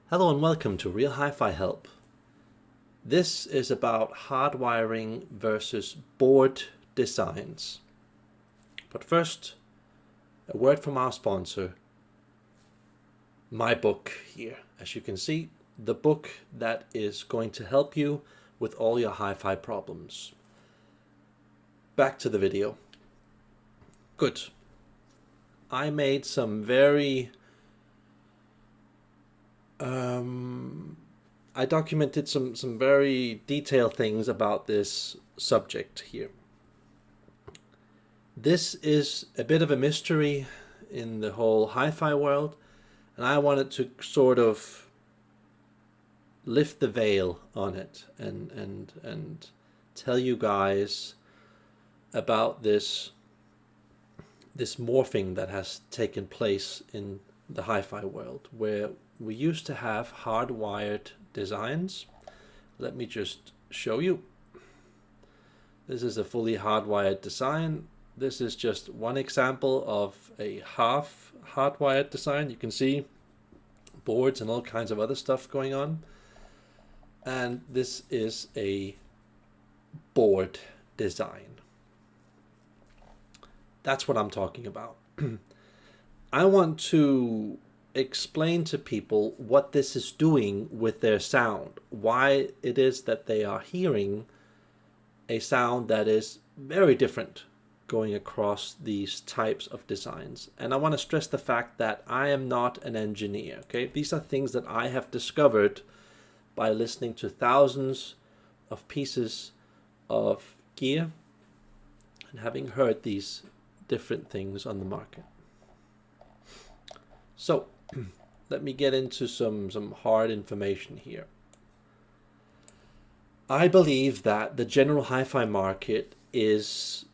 Hello and welcome to Real Hi-Fi Help. This is about hardwiring versus board designs. But first, a word from our sponsor, my book here. As you can see, the book that is going to help you with all your hi-fi problems. Back to the video. Good. I made some very I documented some very detailed things about this subject here. This is a bit of a mystery in the whole hi-fi world, and I wanted to sort of lift the veil on it and tell you guys about this morphing that has taken place in the hi-fi world, where we used to have hardwired designs. Let me just show you. This is a fully hardwired design. This is just one example of a half hardwired design. You can see boards and all kinds of other stuff going on. And this is a board design. That's what I'm talking about. I want to explain to people what this is doing with their sound, why it is that they are hearing a sound that is very different going across these types of designs. And I want to stress the fact that I am not an engineer, okay? These are things that I have discovered by listening to thousands of pieces of gear and having heard these different things on the market. So let me get into some hard information here. I believe that the general hi-fi market is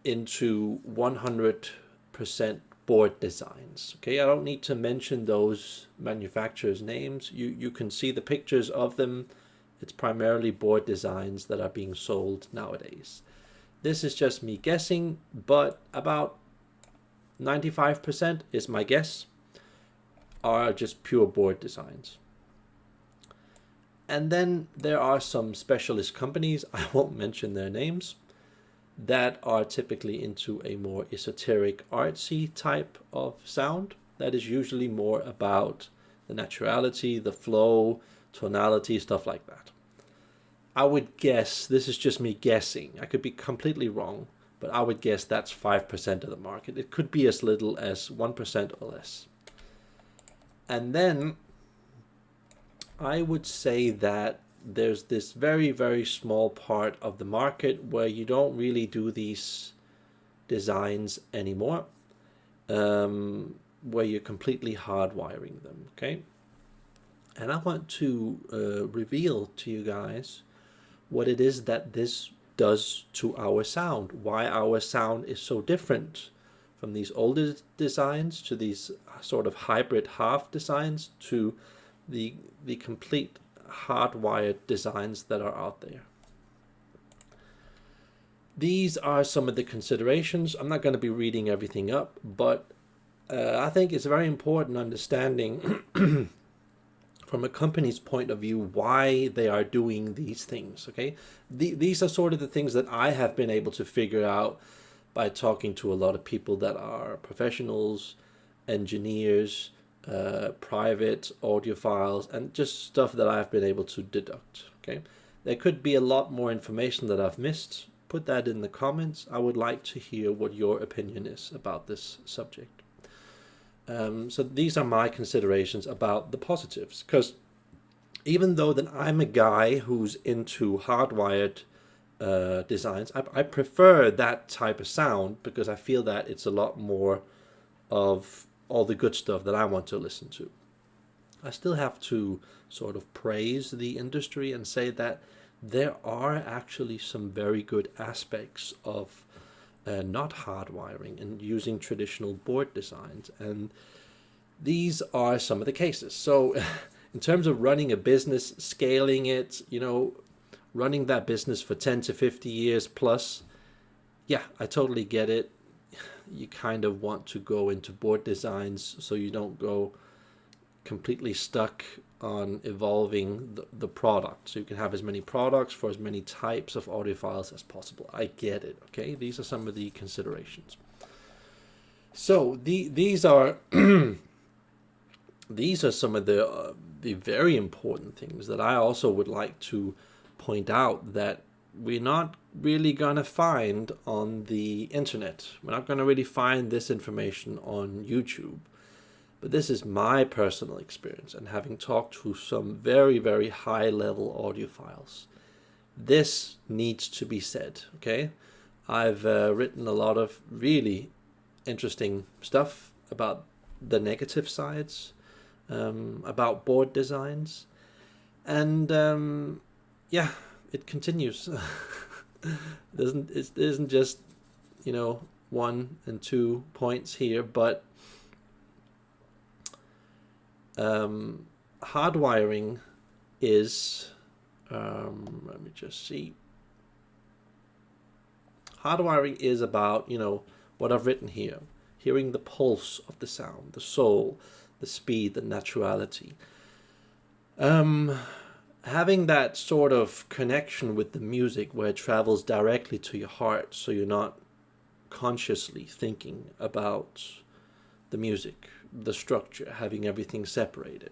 into 100% board designs. Okay, I don't need to mention those manufacturers' names. You can see the pictures of them. It's primarily board designs that are being sold nowadays. This is just me guessing, but about 95% is my guess, are just pure board designs. And then there are some specialist companies, I won't mention their names, that are typically into a more esoteric, artsy type of sound that is usually more about the naturality, the flow, tonality, stuff like that. I would guess, this is just me guessing, I could be completely wrong, but I would guess that's 5% of the market. It could be as little as 1% or less. And then I would say that there's this very, very small part of the market where you don't really do these designs anymore, where you're completely hardwiring them, okay? And I want to reveal to you guys what it is that this does to our sound, why our sound is so different from these older designs to these sort of hybrid half designs to the complete hardwired designs that are out there. These are some of the considerations. I'm not going to be reading everything up, but I think it's very important understanding from a company's point of view why they are doing these things, okay? These are sort of the things that I have been able to figure out by talking to a lot of people that are professionals, engineers, private audiophiles, and just stuff that I've been able to deduct, okay? There could be a lot more information that I've missed. Put that in the comments. I would like to hear what your opinion is about this subject. So these are my considerations about the positives, because even though that I'm a guy who's into hardwired designs, I prefer that type of sound because I feel that it's a lot more of all the good stuff that I want to listen to. I still have to sort of praise the industry and say that there are actually some very good aspects of not hardwiring and using traditional board designs, and these are some of the cases. So in terms of running a business, scaling it, you know, running that business for 10 to 50 years plus, yeah, I totally get it. You kind of want to go into board designs so you don't go completely stuck on evolving the product. So you can have as many products for as many types of audiophiles as possible. I get it, okay? These are some of the considerations. So these are these are some of the very important things that I also would like to point out that we're not really gonna find on the internet. We're not gonna really find this information on YouTube. But this is my personal experience, and having talked to some very, very high-level audiophiles. This needs to be said, okay? I've written a lot of really interesting stuff about the negative sides, about board designs, and yeah, it continues. It isn't just, 1 and 2 points here, but hardwiring is, let me just see. Hardwiring is about, what I've written here. Hearing the pulse of the sound, the soul, the speed, the naturality. Having that sort of connection with the music where it travels directly to your heart, so you're not consciously thinking about the music, the structure, having everything separated.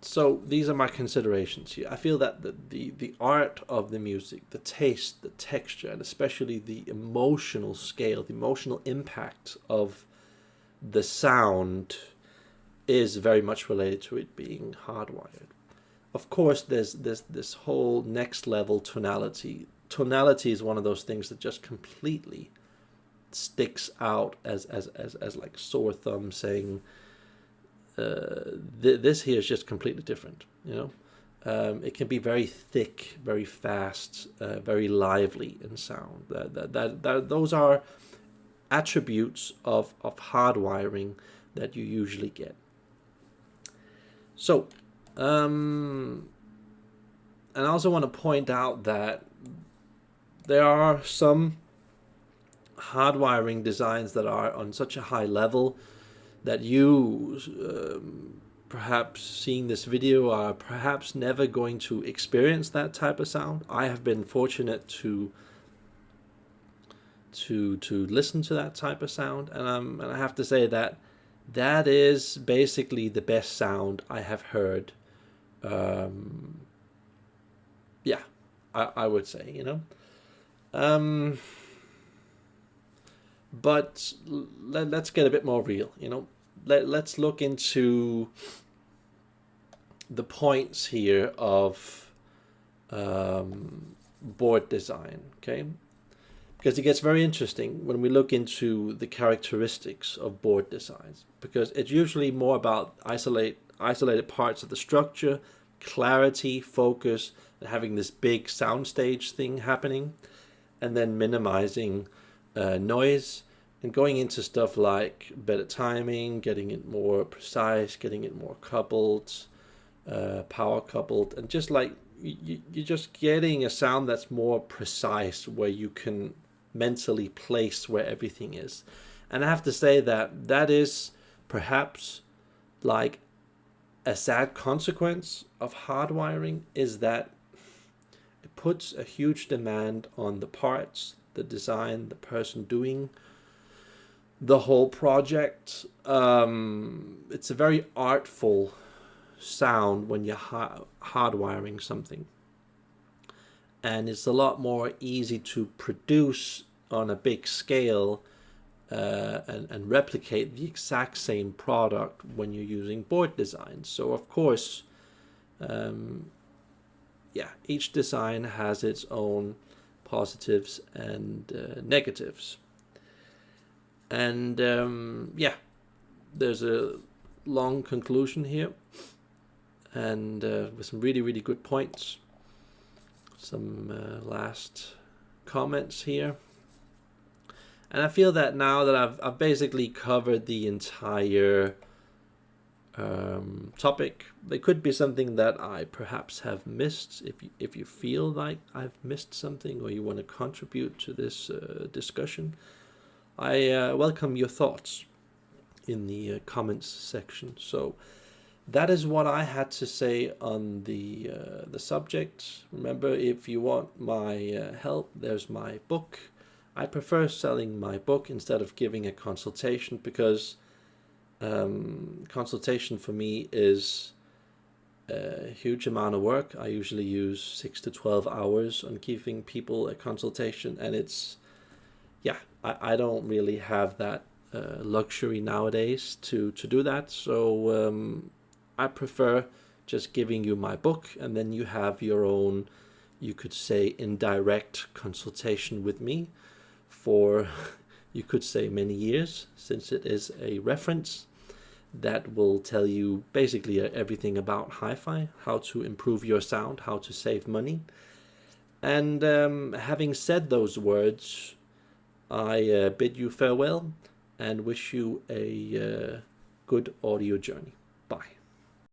So these are my considerations here. I feel that the art of the music, the taste, the texture, and especially the emotional scale, the emotional impact of the sound is very much related to it being hardwired. Of course, there's this whole next level tonality. Tonality is one of those things that just completely sticks out as like sore thumb, saying this here is just completely different. It can be very thick, very fast, very lively in sound. Those are attributes of hardwiring that you usually get. So, and I also want to point out that there are some hardwiring designs that are on such a high level that you, perhaps seeing this video, are perhaps never going to experience that type of sound. I have been fortunate to listen to that type of sound, and I have to say that is basically the best sound I have heard. Yeah, I would say, but let's get a bit more real, let's look into the points here of board design, okay? Because it gets very interesting when we look into the characteristics of board designs, because it's usually more about isolated parts of the structure, clarity, focus, and having this big soundstage thing happening, and then minimizing noise, and going into stuff like better timing, getting it more precise, getting it more coupled, power coupled, and just like you're just getting a sound that's more precise, where you can mentally place where everything is. And I have to say that is perhaps like a sad consequence of hardwiring, is that it puts a huge demand on the parts, the design, the person doing the whole project. It's a very artful sound when you're hardwiring something, and it's a lot more easy to produce on a big scale and replicate the exact same product when you're using board designs. So of course, each design has its own positives and negatives. And there's a long conclusion here, and with some really, really good points. Some last comments here. And I feel that now that I've basically covered the entire topic, there could be something that I perhaps have missed. If you feel like I've missed something, or you want to contribute to this discussion, I welcome your thoughts. in the comments section. So that is what I had to say on the subject. Remember, if you want my help, there's my book. I prefer selling my book instead of giving a consultation, because consultation for me is a huge amount of work. I usually use 6 to 12 hours on giving people a consultation, and it's, yeah, I don't really have that luxury nowadays to do that. So I prefer just giving you my book, and then you have your own, you could say, indirect consultation with me for, you could say, many years, since it is a reference that will tell you basically everything about HiFi, how to improve your sound, how to save money. And having said those words, I bid you farewell and wish you a good audio journey. Bye.